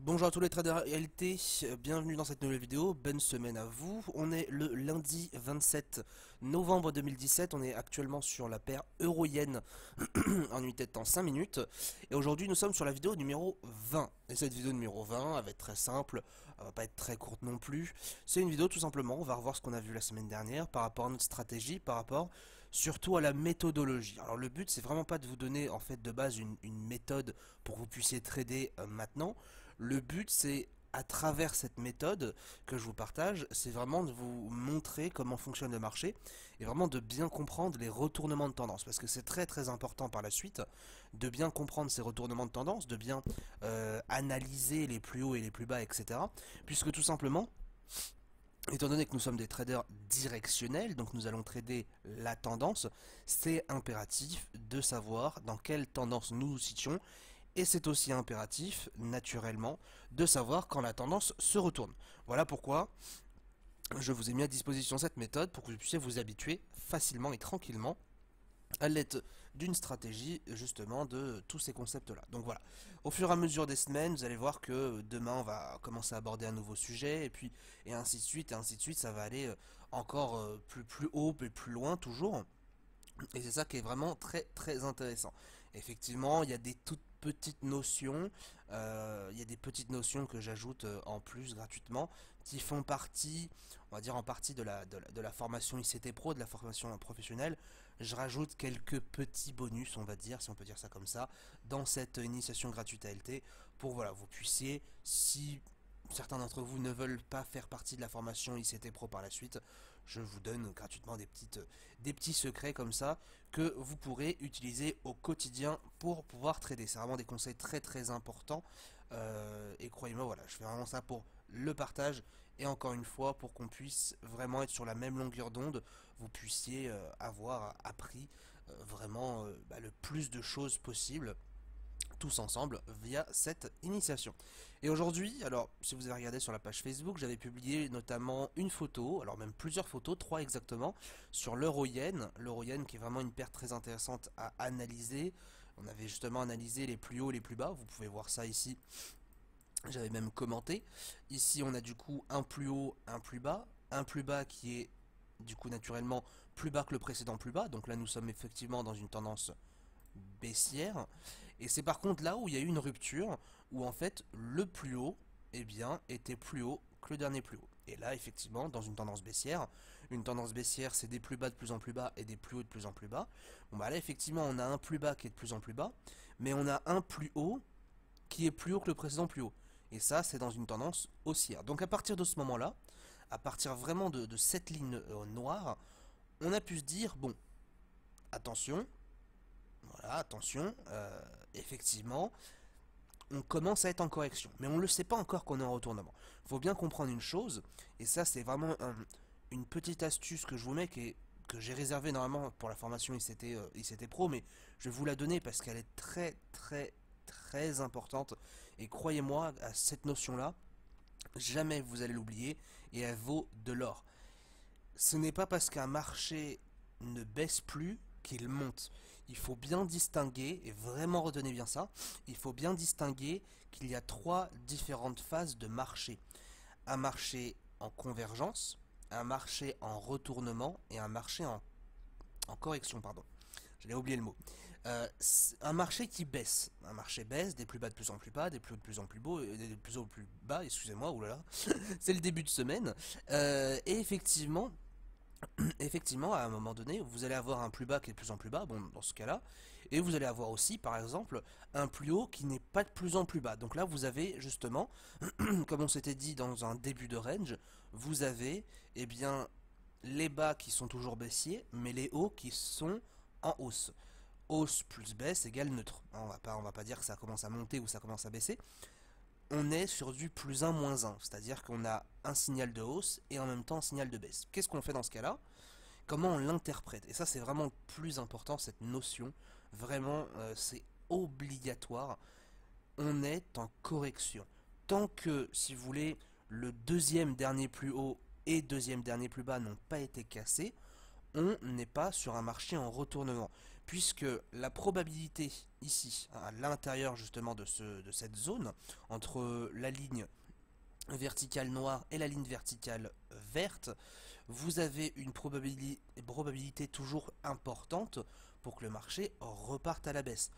Bonjour à tous les traders réalité, bienvenue dans cette nouvelle vidéo, bonne semaine à vous. On est le lundi 27 novembre 2017, on est actuellement sur la paire euro-yen en unité de temps 5 minutes. Et aujourd'hui nous sommes sur la vidéo numéro 20. Et cette vidéo numéro 20, elle va être très simple, elle va pas être très courte non plus. C'est une vidéo tout simplement, on va revoir ce qu'on a vu la semaine dernière par rapport à notre stratégie, par rapport surtout à la méthodologie. Alors le but c'est vraiment pas de vous donner en fait de base une méthode pour que vous puissiez trader maintenant. Le but c'est à travers cette méthode que je vous partage, c'est vraiment de vous montrer comment fonctionne le marché et vraiment de bien comprendre les retournements de tendance parce que c'est très important par la suite de bien comprendre ces retournements de tendance, de bien analyser les plus hauts et les plus bas, etc. Puisque tout simplement, étant donné que nous sommes des traders directionnels, donc nous allons trader la tendance, c'est impératif de savoir dans quelle tendance nous nous situons. Et c'est aussi impératif, naturellement, de savoir quand la tendance se retourne. Voilà pourquoi je vous ai mis à disposition cette méthode pour que vous puissiez vous habituer facilement et tranquillement à l'aide d'une stratégie justement de tous ces concepts là. Donc voilà, au fur et à mesure des semaines, vous allez voir que demain on va commencer à aborder un nouveau sujet et puis et ainsi de suite, ça va aller encore plus haut et plus loin toujours. Et c'est ça qui est vraiment très intéressant. Effectivement, il y a des toutes petites notions, il y a des petites notions que j'ajoute en plus gratuitement, qui font partie, on va dire en partie de la formation ICT Pro, de la formation professionnelle. Je rajoute quelques petits bonus, on va dire, si on peut dire ça comme ça, dans cette initiation gratuite ALT, pour voilà, vous puissiez, si certains d'entre vous ne veulent pas faire partie de la formation ICT Pro par la suite, je vous donne gratuitement des petits secrets comme ça que vous pourrez utiliser au quotidien pour pouvoir trader. C'est vraiment des conseils très importants et croyez-moi, voilà, je fais vraiment ça pour le partage et encore une fois pour qu'on puisse vraiment être sur la même longueur d'onde, vous puissiez avoir appris vraiment le plus de choses possible tous ensemble via cette initiation. Et aujourd'hui, alors si vous avez regardé sur la page Facebook, j'avais publié notamment une photo, alors même plusieurs photos, 3 exactement, sur l'euro-yen. L'euro-yen qui est vraiment une paire très intéressante à analyser. On avait justement analysé les plus hauts et les plus bas, vous pouvez voir ça ici. J'avais même commenté. Ici on a du coup un plus haut, un plus bas qui est du coup naturellement plus bas que le précédent plus bas. Donc là nous sommes effectivement dans une tendance baissière. Et c'est par contre là où il y a eu une rupture, où en fait le plus haut eh bien, était plus haut que le dernier plus haut. Et là effectivement dans une tendance baissière c'est des plus bas de plus en plus bas et des plus hauts de plus en plus bas. Bon bah là effectivement on a un plus bas qui est de plus en plus bas, mais on a un plus haut qui est plus haut que le précédent plus haut. Et ça c'est dans une tendance haussière. Donc à partir de ce moment là, à partir vraiment de cette ligne noire, on a pu se dire bon, attention, voilà, attention, effectivement, on commence à être en correction. Mais on ne le sait pas encore qu'on est en retournement. Il faut bien comprendre une chose, et ça c'est vraiment une petite astuce que je vous mets, que j'ai réservée normalement pour la formation ICT Pro, mais je vais vous la donner parce qu'elle est très importante. Et croyez-moi, à cette notion-là, jamais vous allez l'oublier, et elle vaut de l'or. Ce n'est pas parce qu'un marché ne baisse plus qu'il monte. Il faut bien distinguer, et vraiment retenez bien ça, il faut bien distinguer qu'il y a 3 différentes phases de marché. Un marché en convergence, un marché en retournement et un marché en correction, pardon. J'allais oublier le mot. Un marché qui baisse. Un marché baisse, des plus bas de plus en plus bas, des plus hauts de plus en plus beaux, des plus hauts de plus bas, excusez-moi, oulala. C'est le début de semaine. Et effectivement, à un moment donné, vous allez avoir un plus bas qui est de plus en plus bas, bon, dans ce cas-là, et vous allez avoir aussi, par exemple, un plus haut qui n'est pas de plus en plus bas. Donc là, vous avez justement, comme on s'était dit dans un début de range, vous avez, eh bien, les bas qui sont toujours baissiers, mais les hauts qui sont en hausse. Hausse plus baisse égale neutre. On va pas dire que ça commence à monter ou ça commence à baisser. On est sur du plus 1 moins 1, c'est-à-dire qu'on a un signal de hausse et en même temps un signal de baisse. Qu'est-ce qu'on fait dans ce cas-là? Comment on l'interprète? Et ça c'est vraiment le plus important, cette notion, vraiment c'est obligatoire. On est en correction. Tant que, si vous voulez, le deuxième dernier plus haut et deuxième dernier plus bas n'ont pas été cassés, on n'est pas sur un marché en retournement. puisque la probabilité ici, à l'intérieur justement de cette zone, entre la ligne verticale noire et la ligne verticale verte, vous avez une probabilité toujours importante pour que le marché reparte à la baisse.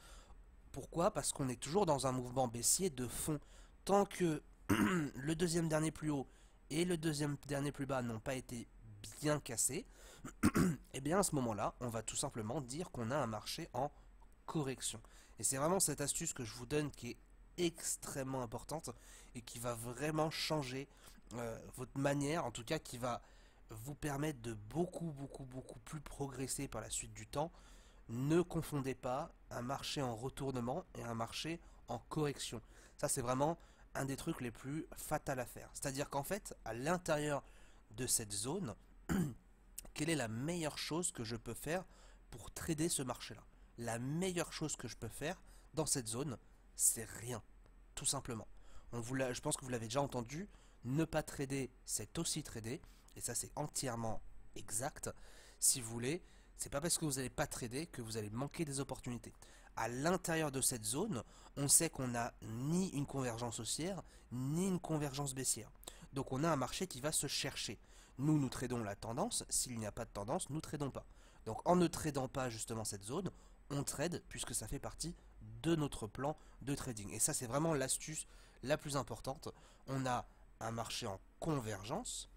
Pourquoi? Parce qu'on est toujours dans un mouvement baissier de fond. Tant que le deuxième dernier plus haut et le deuxième dernier plus bas n'ont pas été bien cassés, et bien à ce moment-là, on va tout simplement dire qu'on a un marché en correction. Et c'est vraiment cette astuce que je vous donne qui est extrêmement importante et qui va vraiment changer votre manière, en tout cas qui va vous permettre de beaucoup plus progresser par la suite du temps. Ne confondez pas un marché en retournement et un marché en correction. Ça c'est vraiment un des trucs les plus fatals à faire. C'est-à-dire qu'en fait, à l'intérieur de cette zone, quelle est la meilleure chose que je peux faire pour trader ce marché-là? La meilleure chose que je peux faire dans cette zone, c'est rien, tout simplement. Je pense que vous l'avez déjà entendu, ne pas trader, c'est aussi trader, et ça c'est entièrement exact. Si vous voulez, c'est pas parce que vous n'allez pas trader que vous allez manquer des opportunités. À l'intérieur de cette zone, on sait qu'on n'a ni une convergence haussière, ni une convergence baissière. Donc on a un marché qui va se chercher. Nous tradons la tendance, s'il n'y a pas de tendance, nous tradons pas. Donc en ne tradant pas justement cette zone, on trade puisque ça fait partie de notre plan de trading. Et ça c'est vraiment l'astuce la plus importante. On a un marché en convergence.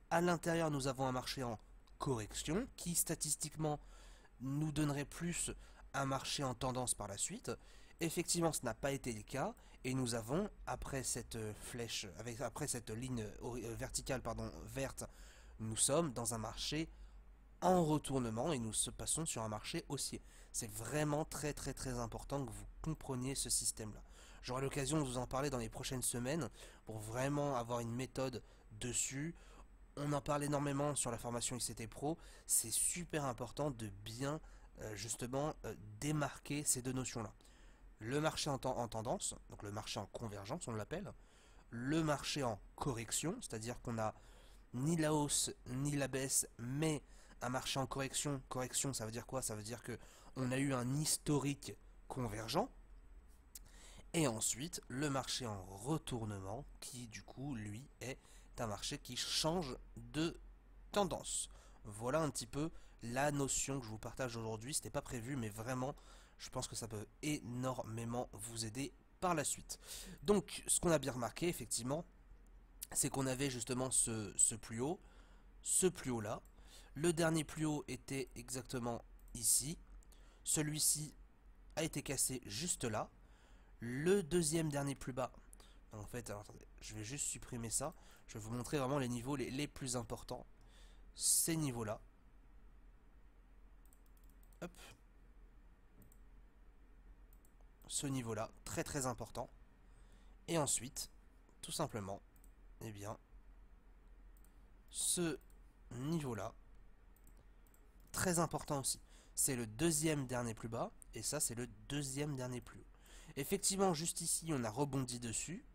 À l'intérieur, nous avons un marché en correction qui statistiquement nous donnerait plus un marché en tendance par la suite. Effectivement, ce n'a pas été le cas et nous avons, après cette flèche, après cette ligne verticale verte, nous sommes dans un marché en retournement et nous passons sur un marché haussier. C'est vraiment très important que vous compreniez ce système-là. J'aurai l'occasion de vous en parler dans les prochaines semaines pour vraiment avoir une méthode dessus. On en parle énormément sur la formation ICT Pro. C'est super important de bien justement démarquer ces deux notions-là. Le marché en tendance, donc le marché en convergence, on l'appelle. Le marché en correction, c'est-à-dire qu'on a ni la hausse ni la baisse, mais un marché en correction. Correction, ça veut dire quoi? Ça veut dire que on a eu un historique convergent. Et ensuite, le marché en retournement, qui du coup, lui, est un marché qui change de tendance. Voilà un petit peu la notion que je vous partage aujourd'hui. C'était pas prévu, mais vraiment, je pense que ça peut énormément vous aider par la suite. Donc, ce qu'on a bien remarqué, effectivement, c'est qu'on avait justement ce plus haut là. Le dernier plus haut était exactement ici. Celui-ci a été cassé juste là. Le deuxième dernier plus bas. En fait, alors, attendez, je vais juste supprimer ça. Je vais vous montrer vraiment les niveaux les plus importants. Ces niveaux-là. Hop. Ce niveau-là, très important. Et ensuite, tout simplement, eh bien, ce niveau-là, très important aussi. C'est le deuxième dernier plus bas, et ça c'est le deuxième dernier plus haut. Effectivement, juste ici, on a rebondi dessus,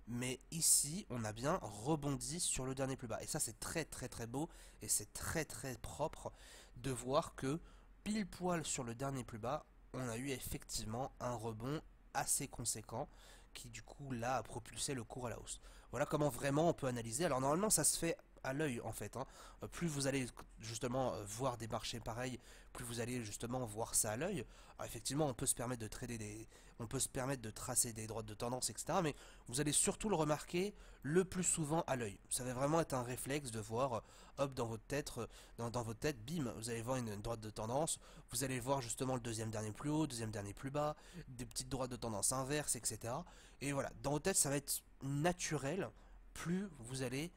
mais ici, on a bien rebondi sur le dernier plus bas. Et ça, c'est très beau, et c'est très propre de voir que, pile poil sur le dernier plus bas, on a eu effectivement un rebond assez conséquent, qui du coup, là, a propulsé le cours à la hausse. Voilà comment vraiment on peut analyser. Alors normalement, ça se fait à l'œil en fait. Plus vous allez justement voir des marchés pareils, plus vous allez justement voir ça à l'œil. Effectivement, on peut se permettre de trader on peut se permettre de tracer des droites de tendance, etc. Mais vous allez surtout le remarquer le plus souvent à l'œil. Ça va vraiment être un réflexe de voir, hop, dans votre tête, dans votre tête, bim, vous allez voir une droite de tendance. Vous allez voir justement le deuxième dernier plus haut, deuxième dernier plus bas, des petites droites de tendance inverses, etc. Et voilà, dans votre tête, ça va être naturel. Plus vous allez,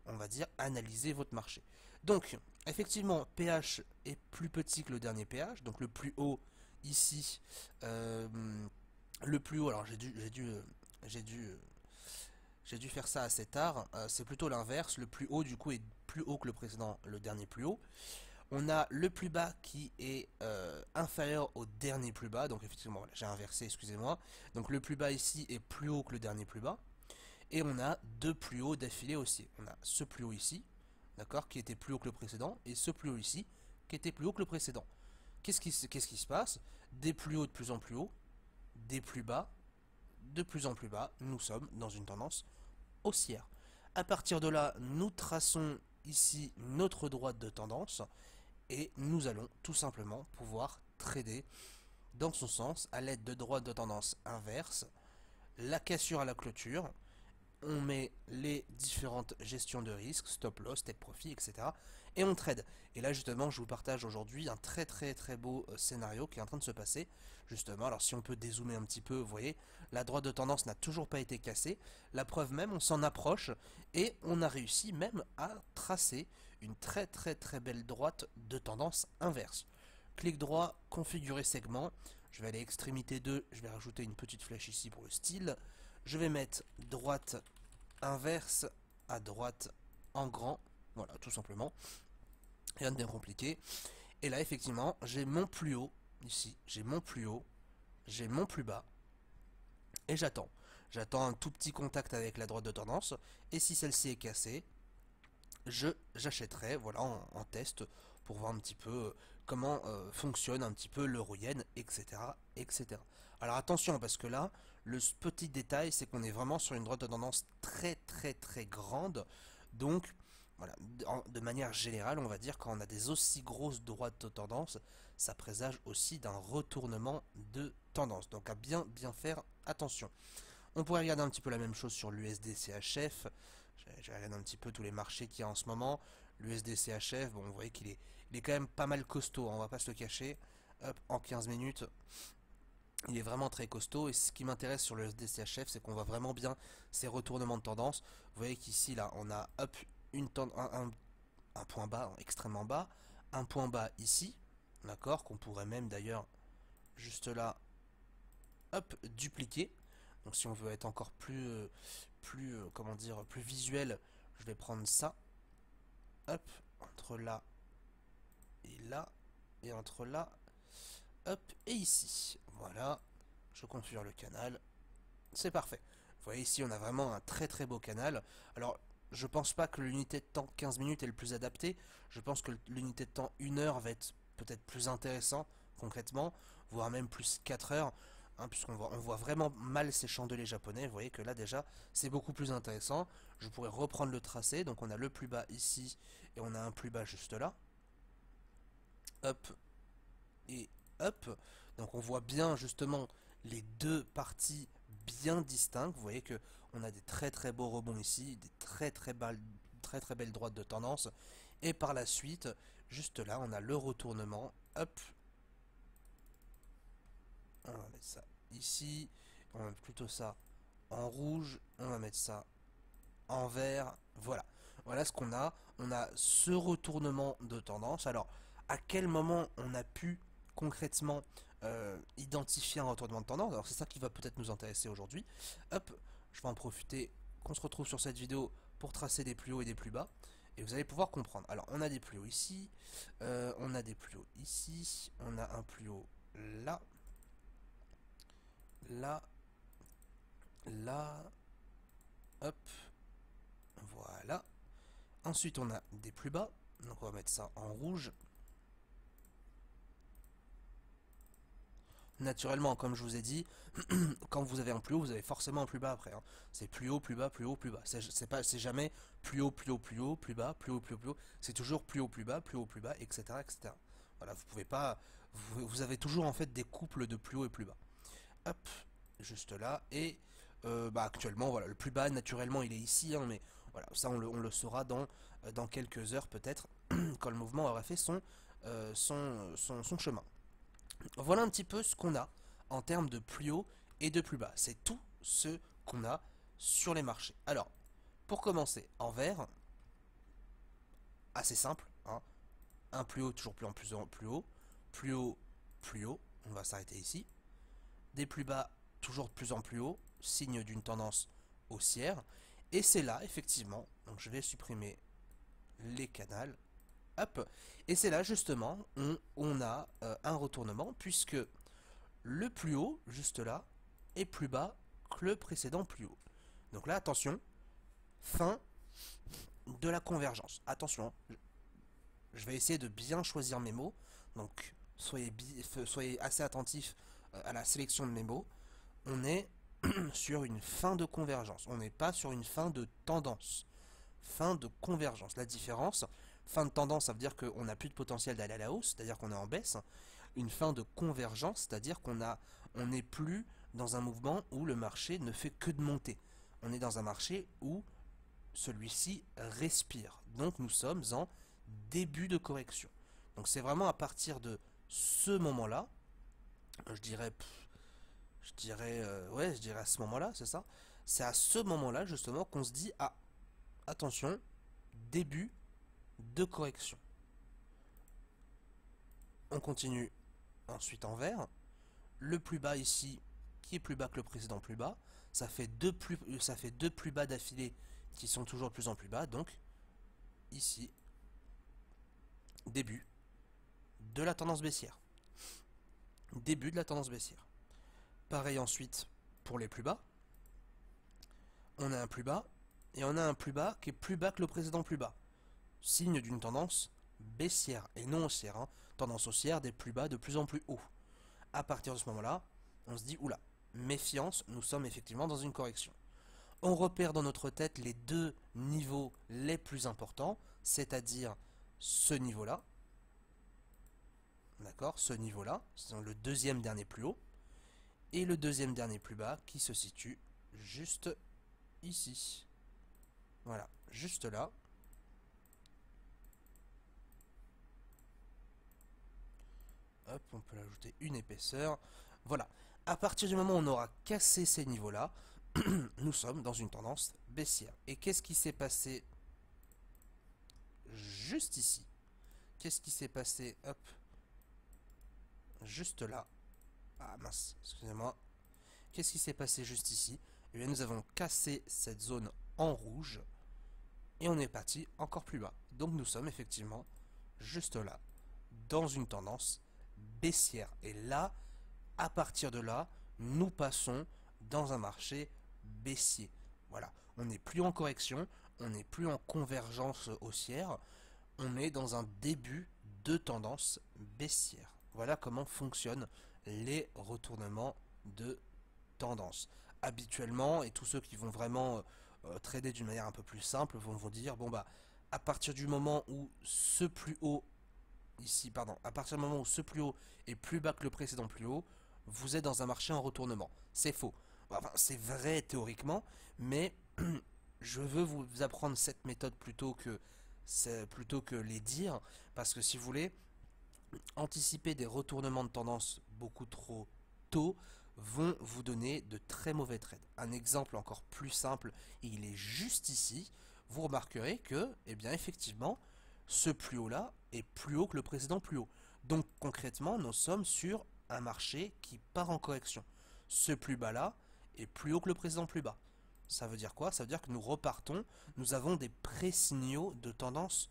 on va dire, analyser votre marché. Donc, effectivement, PH est plus petit que le dernier PH, donc le plus haut ici, le plus haut, alors j'ai dû faire ça assez tard, c'est plutôt l'inverse, le plus haut du coup est plus haut que le précédent, le dernier plus haut. On a le plus bas qui est inférieur au dernier plus bas, donc effectivement, voilà, j'ai inversé, excusez-moi. Donc le plus bas ici est plus haut que le dernier plus bas. Et on a deux plus hauts d'affilée aussi. On a ce plus haut ici, d'accord, qui était plus haut que le précédent, et ce plus haut ici, qui était plus haut que le précédent. qu'est-ce qui se passe? Des plus hauts de plus en plus haut, des plus bas de plus en plus bas, nous sommes dans une tendance haussière. À partir de là, nous traçons ici notre droite de tendance et nous allons tout simplement pouvoir trader dans son sens à l'aide de droites de tendance inverse, la cassure à la clôture, on met les différentes gestions de risque, stop loss, take profit, etc. et on trade. Et là justement je vous partage aujourd'hui un très beau scénario qui est en train de se passer. Justement, alors si on peut dézoomer un petit peu, vous voyez, la droite de tendance n'a toujours pas été cassée. La preuve même, on s'en approche et on a réussi même à tracer une très belle droite de tendance inverse. Clic droit, configurer segment. Je vais aller extrémité 2, je vais rajouter une petite flèche ici pour le style. Je vais mettre droite inverse à droite en grand. Voilà, tout simplement. Rien de bien compliqué. Et là, effectivement, j'ai mon plus haut. Ici, j'ai mon plus haut. J'ai mon plus bas. Et j'attends. J'attends un tout petit contact avec la droite de tendance. Et si celle-ci est cassée, j'achèterai, voilà, en test pour voir un petit peu comment fonctionne un petit peu l'euro-yen, etc., etc. Alors attention, parce que là, le petit détail, c'est qu'on est vraiment sur une droite de tendance très grande. Donc, voilà, de manière générale, on va dire, quand on a des aussi grosses droites de tendance, ça présage aussi d'un retournement de tendance. Donc à bien faire attention. On pourrait regarder un petit peu la même chose sur l'USD CHF. J'ai regardé un petit peu tous les marchés qu'il y a en ce moment. L'USD CHF, bon, vous voyez il est quand même pas mal costaud, hein, on va pas se le cacher. Hop, en 15 minutes, il est vraiment très costaud. Et ce qui m'intéresse sur le USD CHF, c'est qu'on voit vraiment bien ces retournements de tendance. Vous voyez qu'ici, là, on a hop, un point bas, extrêmement bas, un point bas ici, d'accord, qu'on pourrait même d'ailleurs, juste là, hop, dupliquer. Donc si on veut être encore comment dire, plus visuel, je vais prendre ça, hop, entre là et là, et entre là, hop, et ici. Voilà, je configure le canal, c'est parfait. Vous voyez ici, on a vraiment un très beau canal. Alors, je pense pas que l'unité de temps 15 minutes est le plus adapté. Je pense que l'unité de temps 1 heure va être peut-être plus intéressant, concrètement, voire même plus 4 heures. Hein, puisqu'on voit vraiment mal ces chandeliers japonais. Vous voyez que là déjà c'est beaucoup plus intéressant. Je pourrais reprendre le tracé, donc on a le plus bas ici et on a un plus bas juste là, hop et hop. Donc on voit bien justement les deux parties bien distinctes. Vous voyez que on a des très beaux rebonds ici, des très belles droites de tendance, et par la suite juste là on a le retournement, hop. On va mettre ça ici, on va mettre plutôt ça en rouge, on va mettre ça en vert, voilà. Voilà ce qu'on a. On a ce retournement de tendance. Alors, à quel moment on a pu concrètement identifier un retournement de tendance? Alors, c'est ça qui va peut-être nous intéresser aujourd'hui. Hop, je vais en profiter qu'on se retrouve sur cette vidéo pour tracer des plus hauts et des plus bas. Et vous allez pouvoir comprendre. Alors, on a des plus hauts ici, on a des plus hauts ici, on a un plus haut là, là, là, hop, voilà. Ensuite, on a des plus bas, donc on va mettre ça en rouge. Naturellement, comme je vous ai dit, quand vous avez un plus haut, vous avez forcément un plus bas après. Hein. C'est plus haut, plus bas, plus haut, plus bas. C'est jamais plus haut, plus haut, plus haut, plus bas, plus haut, plus haut, plus haut. C'est toujours plus haut, plus bas, plus haut, plus bas, etc., etc. Voilà, vous pouvez pas. Vous avez toujours en fait des couples de plus haut et plus bas. Hop, juste là. Et actuellement, voilà, le plus bas, naturellement, il est ici, hein, mais voilà, ça on le saura dans quelques heures peut-être, quand le mouvement aura fait son chemin. Voilà un petit peu ce qu'on a en termes de plus haut et de plus bas. C'est tout ce qu'on a sur les marchés. Alors, pour commencer, en vert, assez simple, hein, un plus haut, toujours plus en plus haut, plus haut, plus haut, on va s'arrêter ici. Des plus bas, toujours de plus en plus haut, signe d'une tendance haussière. Et c'est là, effectivement, donc je vais supprimer les canals, hop, et c'est là, justement, on a un retournement, puisque le plus haut, juste là, est plus bas que le précédent plus haut. Donc là, attention, fin de la convergence. Attention, je vais essayer de bien choisir mes mots. Donc, soyez assez attentifs à la sélection de mes mots. On est sur une fin de convergence. On n'est pas sur une fin de tendance. Fin de convergence. La différence, fin de tendance, ça veut dire qu'on n'a plus de potentiel d'aller à la hausse, c'est-à-dire qu'on est en baisse. Une fin de convergence, c'est-à-dire on n'est plus dans un mouvement où le marché ne fait que de monter. On est dans un marché où celui-ci respire. Donc nous sommes en début de correction. Donc c'est vraiment à partir de ce moment-là, je dirais, ouais, je dirais à ce moment-là, c'est ça. C'est à ce moment-là justement qu'on se dit, ah, attention, début de correction. On continue ensuite en vert. Le plus bas ici, qui est plus bas que le précédent plus bas, ça fait deux plus bas d'affilée qui sont toujours de plus en plus bas. Donc ici, début de la tendance baissière. Début de la tendance baissière. Pareil ensuite pour les plus bas. On a un plus bas et on a un plus bas qui est plus bas que le précédent plus bas. Signe d'une tendance baissière et non haussière. Hein. Tendance haussière des plus bas de plus en plus haut. À partir de ce moment-là, on se dit, oula, méfiance, nous sommes effectivement dans une correction. On repère dans notre tête les deux niveaux les plus importants, c'est-à-dire ce niveau-là, d'accord, ce niveau-là, c'est le deuxième dernier plus haut, et le deuxième dernier plus bas qui se situe juste ici. Voilà, juste là. Hop, on peut ajouter une épaisseur. Voilà. À partir du moment où on aura cassé ces niveaux-là, nous sommes dans une tendance baissière. Et qu'est-ce qui s'est passé juste ici? Qu'est-ce qui s'est passé, hop, juste là? Ah mince, excusez-moi. Qu'est-ce qui s'est passé juste ici? Eh bien, nous avons cassé cette zone en rouge et on est parti encore plus bas. Donc nous sommes effectivement juste là, dans une tendance baissière. Et là, à partir de là, nous passons dans un marché baissier. Voilà, on n'est plus en correction, on n'est plus en convergence haussière, on est dans un début de tendance baissière. Voilà comment fonctionnent les retournements de tendance. Habituellement, et tous ceux qui vont vraiment trader d'une manière un peu plus simple vont vous dire, bon bah, à partir du moment où ce plus haut ici, pardon, à partir du moment où ce plus haut est plus bas que le précédent plus haut, vous êtes dans un marché en retournement. C'est faux. Enfin, c'est vrai théoriquement, mais je veux vous apprendre cette méthode plutôt que les dire, parce que si vous voulez, anticiper des retournements de tendance beaucoup trop tôt vont vous donner de très mauvais trades. Un exemple encore plus simple, il est juste ici. Vous remarquerez que, eh bien, effectivement, ce plus haut là est plus haut que le précédent plus haut. Donc concrètement, nous sommes sur un marché qui part en correction. Ce plus bas là est plus haut que le précédent plus bas. Ça veut dire quoi? Ça veut dire que nous repartons, nous avons des pré-signaux de tendance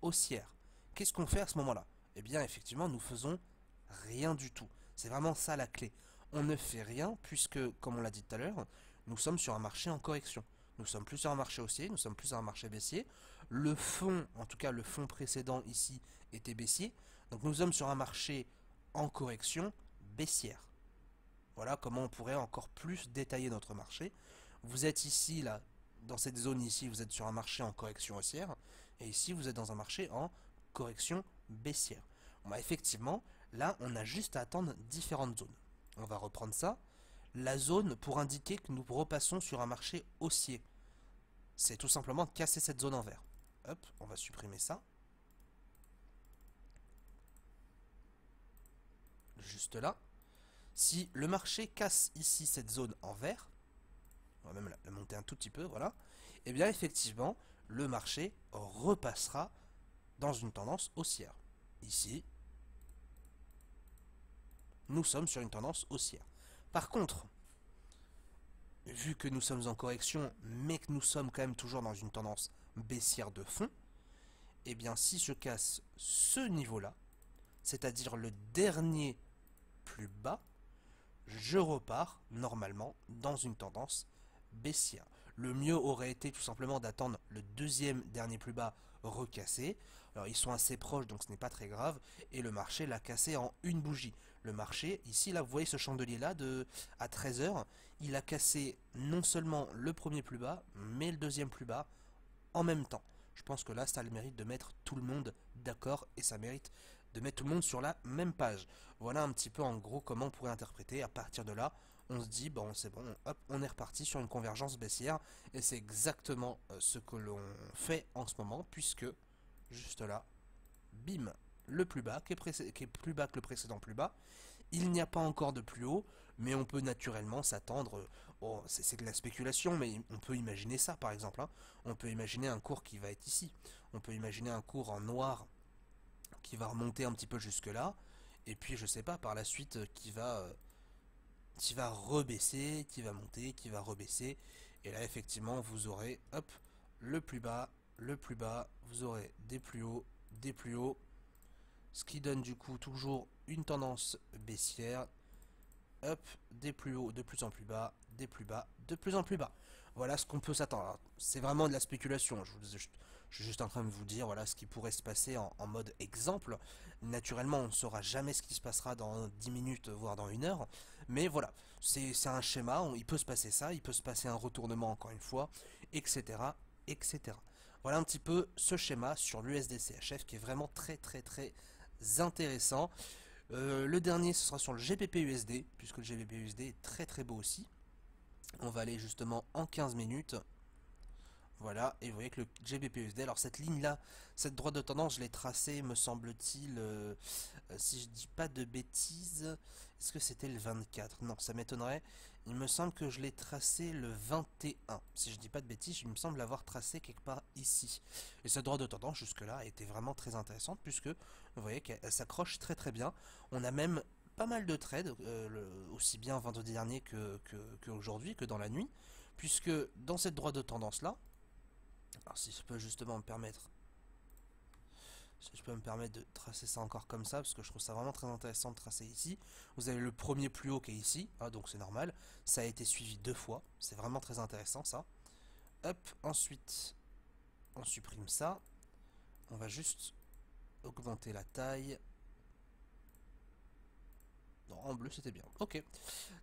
haussière. Qu'est-ce qu'on fait à ce moment-là? Eh bien, effectivement, nous faisons rien du tout. C'est vraiment ça la clé. On ne fait rien puisque, comme on l'a dit tout à l'heure, nous sommes sur un marché en correction. Nous sommes plus sur un marché haussier, nous sommes plus sur un marché baissier. Le fond, en tout cas le fond précédent ici, était baissier. Donc nous sommes sur un marché en correction baissière. Voilà comment on pourrait encore plus détailler notre marché. Vous êtes ici, là, dans cette zone ici, vous êtes sur un marché en correction haussière. Et ici, vous êtes dans un marché en correction baissière. Bon, bah, effectivement, là, on a juste à attendre différentes zones. On va reprendre ça. La zone pour indiquer que nous repassons sur un marché haussier. C'est tout simplement de casser cette zone en vert. Hop, on va supprimer ça. Juste là. Si le marché casse ici cette zone en vert, on va même la monter un tout petit peu, voilà, et bien effectivement, le marché repassera dans une tendance haussière. Ici, nous sommes sur une tendance haussière. Par contre, vu que nous sommes en correction, mais que nous sommes quand même toujours dans une tendance baissière de fond, et bien si je casse ce niveau-là, c'est-à-dire le dernier plus bas, je repars normalement dans une tendance baissière. Le mieux aurait été tout simplement d'attendre le deuxième dernier plus bas recassé Alors ils sont assez proches, donc ce n'est pas très grave. Et le marché l'a cassé en une bougie. Le marché, ici, là, vous voyez ce chandelier là à 13 heures, il a cassé non seulement le premier plus bas, mais le deuxième plus bas en même temps. Je pense que là, ça a le mérite de mettre tout le monde d'accord et ça mérite de mettre tout le monde sur la même page. Voilà un petit peu en gros comment on pourrait interpréter. À partir de là, on se dit, bon, c'est bon, hop, on est reparti sur une convergence baissière et c'est exactement ce que l'on fait en ce moment puisque, juste là, bim, le plus bas qui est plus bas que le précédent plus bas. Il n'y a pas encore de plus haut, mais on peut naturellement s'attendre. Bon, c'est de la spéculation, mais on peut imaginer ça par exemple. Hein. On peut imaginer un cours qui va être ici. On peut imaginer un cours en noir qui va remonter un petit peu jusque là. Et puis je sais pas, par la suite qui va rebaisser, qui va monter, qui va rebaisser. Et là effectivement vous aurez hop le plus bas, vous aurez des plus hauts, ce qui donne du coup toujours une tendance baissière. Hop, des plus hauts de plus en plus bas, des plus bas de plus en plus bas. Voilà ce qu'on peut s'attendre. C'est vraiment de la spéculation. Je suis juste en train de vous dire voilà ce qui pourrait se passer en mode exemple. Naturellement, on ne saura jamais ce qui se passera dans 10 minutes, voire dans 1 heure. Mais voilà, c'est un schéma. Il peut se passer ça, il peut se passer un retournement encore une fois, etc. etc. Voilà un petit peu ce schéma sur l'USD-CHF qui est vraiment très très très intéressant. Le dernier ce sera sur le GBP-USD, puisque le GBP-USD est très très beau aussi. On va aller justement en 15 minutes. Voilà, et vous voyez que le GBP-USD, alors cette ligne-là, cette droite de tendance, je l'ai tracée, me semble-t-il, si je dis pas de bêtises, est-ce que c'était le 24? Non, ça m'étonnerait. Il me semble que je l'ai tracé le 21. Si je dis pas de bêtises, il me semble l'avoir tracé quelque part ici. Et cette droite de tendance, jusque-là, était vraiment très intéressante, puisque vous voyez qu'elle s'accroche très très bien. On a même pas mal de trades, aussi bien vendredi dernier qu'aujourd'hui, que dans la nuit, puisque dans cette droite de tendance-là, alors si je peux justement me permettre, si je peux me permettre de tracer ça encore comme ça, parce que je trouve ça vraiment très intéressant de tracer ici. Vous avez le premier plus haut qui est ici, hein, donc c'est normal. Ça a été suivi 2 fois, c'est vraiment très intéressant ça. Hop, ensuite on supprime ça. On va juste augmenter la taille. Non, en bleu c'était bien. Ok,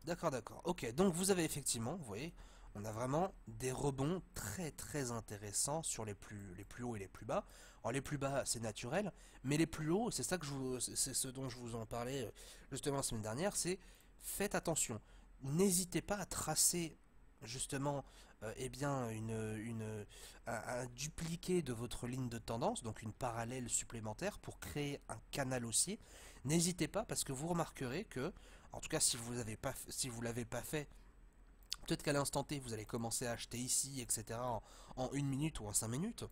d'accord, d'accord. Ok, donc vous avez effectivement, vous voyez, on a vraiment des rebonds très très intéressants sur les plus hauts et les plus bas. Alors les plus bas c'est naturel, mais les plus hauts, c'est ça que c'est ce dont je vous en parlais justement la semaine dernière, c'est faites attention. N'hésitez pas à tracer justement eh bien un dupliqué de votre ligne de tendance, donc une parallèle supplémentaire pour créer un canal haussier. N'hésitez pas parce que vous remarquerez que, en tout cas si vous l'avez pas fait, peut-être qu'à l'instant T vous allez commencer à acheter ici, etc. en 1 minute ou en 5 minutes.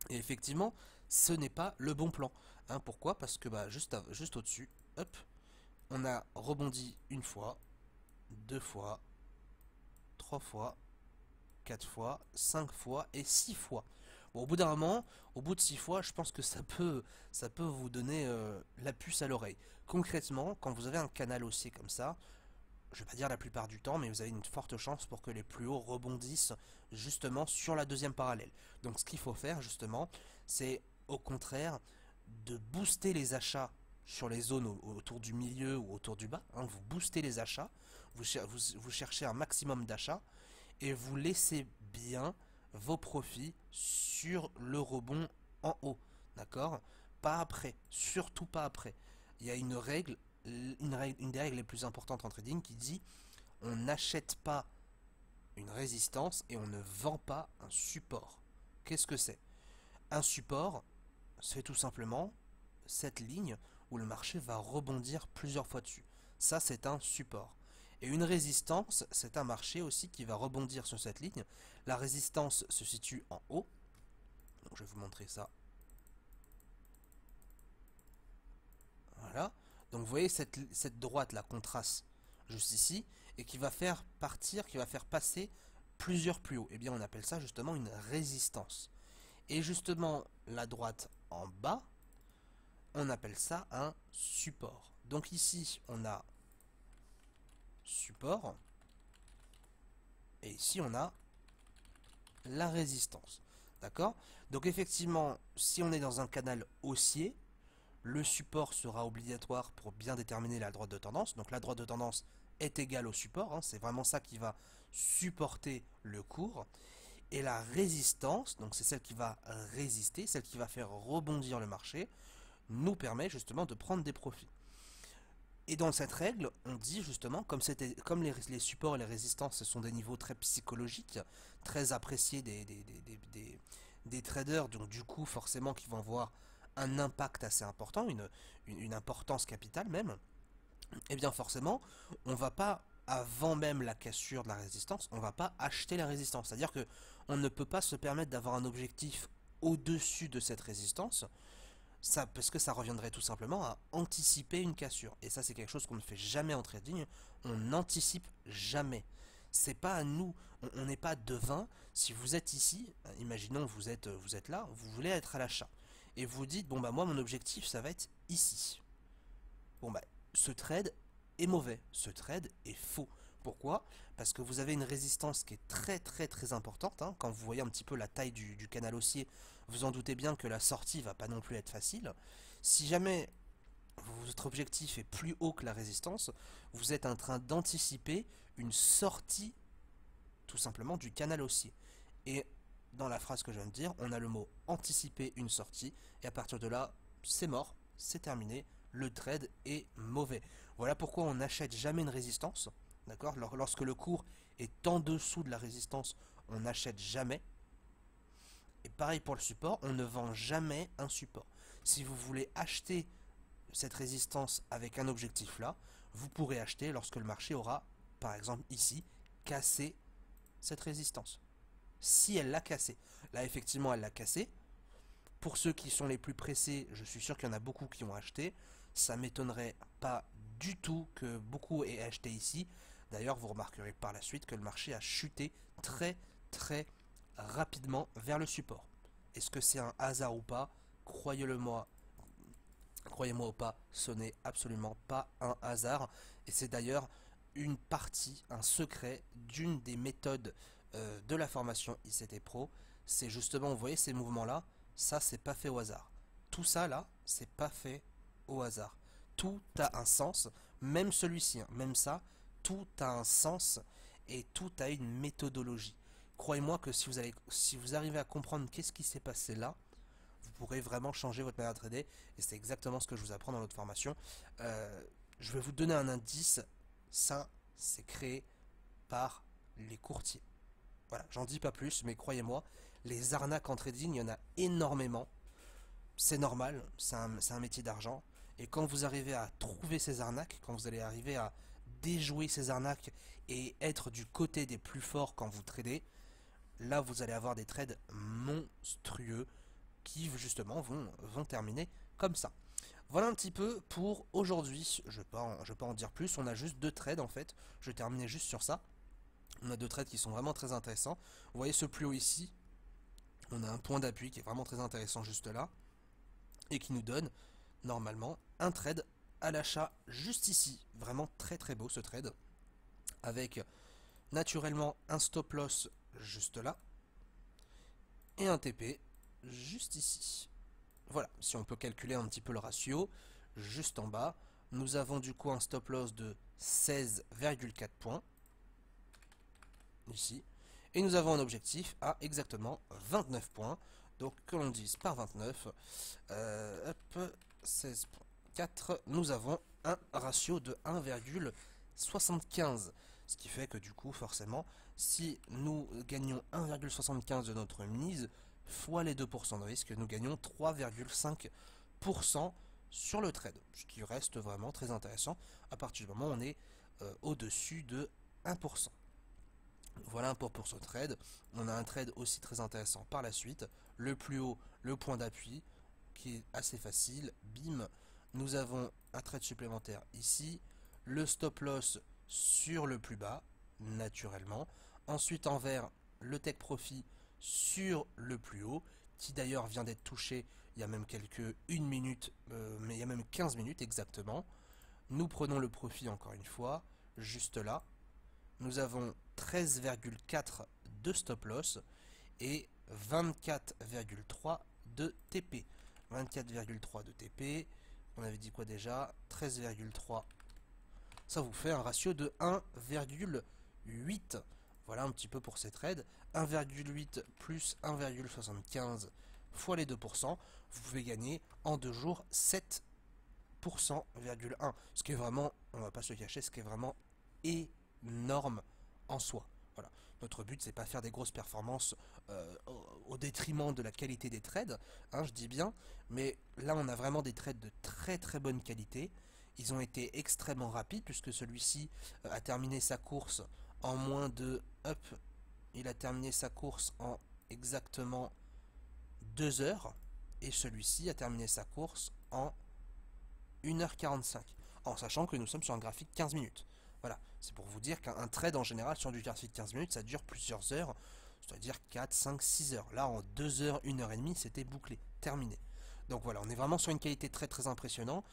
Et effectivement, ce n'est pas le bon plan. Hein, pourquoi? Parce que bah, juste au-dessus, hop, on a rebondi 1 fois, 2 fois, 3 fois, 4 fois, 5 fois et 6 fois. Bon, au bout d'un moment, au bout de 6 fois, je pense que ça peut vous donner la puce à l'oreille. Concrètement, quand vous avez un canal haussier comme ça, je vais pas dire la plupart du temps, mais vous avez une forte chance pour que les plus hauts rebondissent justement sur la deuxième parallèle. Donc ce qu'il faut faire justement, c'est au contraire de booster les achats sur les zones autour du milieu ou autour du bas. Hein, vous boostez les achats, vous cherchez un maximum d'achats et vous laissez bien vos profits sur le rebond en haut. D'accord? Pas après, surtout pas après. Il y a une des règles les plus importantes en trading qui dit on n'achète pas une résistance et on ne vend pas un support. Qu'est-ce que c'est? Un support, c'est tout simplement cette ligne où le marché va rebondir plusieurs fois dessus. Ça, c'est un support. Et une résistance, c'est un marché aussi qui va rebondir sur cette ligne. La résistance se situe en haut. Donc, je vais vous montrer ça. Voilà. Donc vous voyez cette droite là qu'on trace juste ici et qui va faire partir, qui va faire passer plusieurs plus hauts. Eh bien on appelle ça justement une résistance. Et justement la droite en bas, on appelle ça un support. Donc ici on a support et ici on a la résistance. D'accord? Donc effectivement, si on est dans un canal haussier, le support sera obligatoire pour bien déterminer la droite de tendance. Donc la droite de tendance est égale au support, hein, c'est vraiment ça qui va supporter le cours. Et la résistance, donc c'est celle qui va résister, celle qui va faire rebondir le marché, nous permet justement de prendre des profits. Et dans cette règle, on dit justement, comme les supports et les résistances, ce sont des niveaux très psychologiques, très appréciés des traders, donc du coup forcément qui vont avoir un impact assez important, une importance capitale même, et bien forcément, on va pas, avant même la cassure de la résistance, on va pas acheter la résistance. C'est-à-dire que on ne peut pas se permettre d'avoir un objectif au-dessus de cette résistance, ça, parce que ça reviendrait tout simplement à anticiper une cassure. Et ça, c'est quelque chose qu'on ne fait jamais en trading. On n'anticipe jamais. C'est pas à nous. On n'est pas devin. Si vous êtes ici, imaginons vous êtes là, vous voulez être à l'achat. Et vous dites, bon bah moi mon objectif ça va être ici. Bon bah ce trade est mauvais. Ce trade est faux. Pourquoi? Parce que vous avez une résistance qui est très importante, hein. Quand vous voyez un petit peu la taille du canal haussier, vous en doutez bien que la sortie va pas non plus être facile. Si jamais votre objectif est plus haut que la résistance, vous êtes en train d'anticiper une sortie tout simplement du canal haussier. Et dans la phrase que je viens de dire, on a le mot anticiper une sortie, et à partir de là, c'est mort, c'est terminé, le trade est mauvais. Voilà pourquoi on n'achète jamais une résistance, d'accord? Lorsque le cours est en dessous de la résistance, on n'achète jamais. Et pareil pour le support, on ne vend jamais un support. Si vous voulez acheter cette résistance avec un objectif là, vous pourrez acheter lorsque le marché aura, par exemple ici, cassé cette résistance. Si elle l'a cassée. Là, effectivement, elle l'a cassée. Pour ceux qui sont les plus pressés, je suis sûr qu'il y en a beaucoup qui ont acheté. Ça m'étonnerait pas du tout que beaucoup aient acheté ici. D'ailleurs, vous remarquerez par la suite que le marché a chuté très rapidement vers le support. Est-ce que c'est un hasard ou pas? Croyez-le-moi, croyez-moi ou pas, ce n'est absolument pas un hasard. Et c'est d'ailleurs une partie, un secret d'une des méthodes de la formation ICT Pro. C'est justement, vous voyez ces mouvements-là, ça c'est pas fait au hasard. Tout ça là, c'est pas fait au hasard. Tout a un sens, même celui-ci, hein, même ça, tout a un sens et tout a une méthodologie. Croyez-moi que si vous arrivez à comprendre qu'est-ce qui s'est passé là, vous pourrez vraiment changer votre manière de trader et c'est exactement ce que je vous apprends dans notre formation. Je vais vous donner un indice, ça c'est créé par les courtiers. Voilà, j'en dis pas plus, mais croyez-moi, les arnaques en trading, il y en a énormément. C'est normal, c'est un métier d'argent. Et quand vous arrivez à trouver ces arnaques, quand vous allez arriver à déjouer ces arnaques et être du côté des plus forts quand vous tradez, là vous allez avoir des trades monstrueux qui justement vont terminer comme ça. Voilà un petit peu pour aujourd'hui. Je vais pas en dire plus. On a juste deux trades en fait. Je vais terminer juste sur ça. On a deux trades qui sont vraiment très intéressants. Vous voyez ce plus haut ici. On a un point d'appui qui est vraiment très intéressant juste là. Et qui nous donne normalement un trade à l'achat juste ici. Vraiment très beau ce trade. Avec naturellement un stop loss juste là. Et un TP juste ici. Voilà, si on peut calculer un petit peu le ratio, juste en bas, nous avons du coup un stop loss de 16,4 points, ici, et nous avons un objectif à exactement 29 points, donc que l'on divise par 29, 16,4, nous avons un ratio de 1,75, ce qui fait que du coup, forcément, si nous gagnons 1,75 de notre mise, fois les 2% de risque, nous gagnons 3,5% sur le trade, ce qui reste vraiment très intéressant à partir du moment où on est au-dessus de 1%. Voilà un peu pour ce trade. On a un trade aussi très intéressant par la suite. Le plus haut, le point d'appui, qui est assez facile. Bim, nous avons un trade supplémentaire ici. Le stop loss sur le plus bas, naturellement. Ensuite en vert, le take profit sur le plus haut, qui d'ailleurs vient d'être touché il y a même une minute, mais il y a même 15 minutes exactement. Nous prenons le profit encore une fois, juste là. Nous avons 13,4 de stop loss et 24,3 de TP. 24,3 de TP. On avait dit quoi déjà? 13,3. Ça vous fait un ratio de 1,8. Voilà un petit peu pour ces trades. 1,8 plus 1,75 fois les 2%. Vous pouvez gagner en 2 jours 7,1. Ce qui est vraiment, on va pas se le cacher, ce qui est vraiment énorme en soi. Voilà. Notre but, c'est pas faire des grosses performances au détriment de la qualité des trades, hein, je dis bien, mais là on a vraiment des trades de très très bonne qualité. Ils ont été extrêmement rapides puisque celui-ci a terminé sa course en moins de... Hop, il a terminé sa course en exactement 2 heures et celui-ci a terminé sa course en 1h45, en sachant que nous sommes sur un graphique 15 minutes. Voilà, c'est pour vous dire qu'un trade en général sur du graphique 15 minutes, ça dure plusieurs heures, c'est-à-dire 4, 5, 6 heures. Là, en 2 heures, 1h30, c'était bouclé, terminé. Donc voilà, on est vraiment sur une qualité très très impressionnante.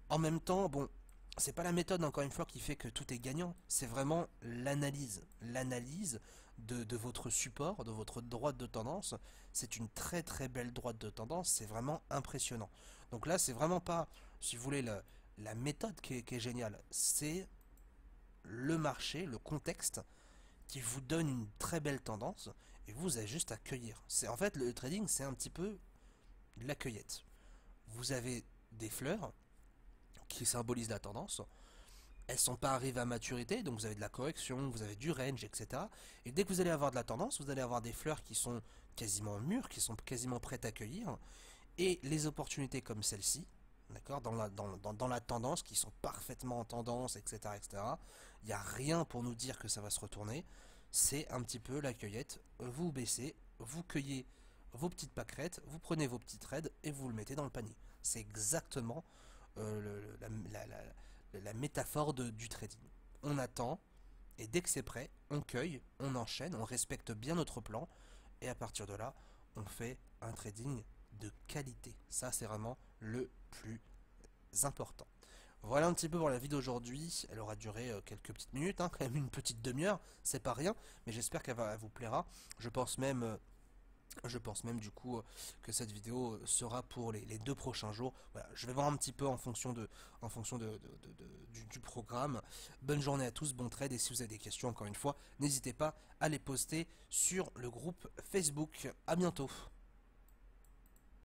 En même temps, bon, c'est pas la méthode, encore une fois, qui fait que tout est gagnant, c'est vraiment l'analyse. L'analyse de votre support, de votre droite de tendance. C'est une très très belle droite de tendance, c'est vraiment impressionnant. Donc là, c'est vraiment pas, si vous voulez, la méthode qui est géniale, c'est le marché, le contexte qui vous donne une très belle tendance et vous avez juste à cueillir. C'est en fait le trading, c'est un petit peu de la cueillette. Vous avez des fleurs qui symbolisent la tendance. Elles sont pas arrivées à maturité, donc vous avez de la correction, vous avez du range, etc. Et dès que vous allez avoir de la tendance, vous allez avoir des fleurs qui sont quasiment mûres, qui sont quasiment prêtes à cueillir. Et les opportunités comme celle-ci, d'accord, dans la tendance, qui sont parfaitement en tendance, etc., etc., il n'y a rien pour nous dire que ça va se retourner. C'est un petit peu la cueillette. Vous baissez, vous cueillez vos petites pâquerettes, vous prenez vos petits trades et vous le mettez dans le panier. C'est exactement la métaphore du trading. On attend, et dès que c'est prêt, on cueille, on enchaîne, on respecte bien notre plan, et à partir de là, on fait un trading de qualité. Ça, c'est vraiment le plus important. Voilà un petit peu pour la vidéo d'aujourd'hui. Elle aura duré quelques petites minutes, hein, quand même une petite demi-heure, c'est pas rien, mais j'espère qu'elle vous plaira. Je pense même du coup que cette vidéo sera pour les 2 prochains jours. Voilà, je vais voir un petit peu en fonction du programme. Bonne journée à tous, bon trade, et si vous avez des questions, encore une fois, n'hésitez pas à les poster sur le groupe Facebook. À bientôt.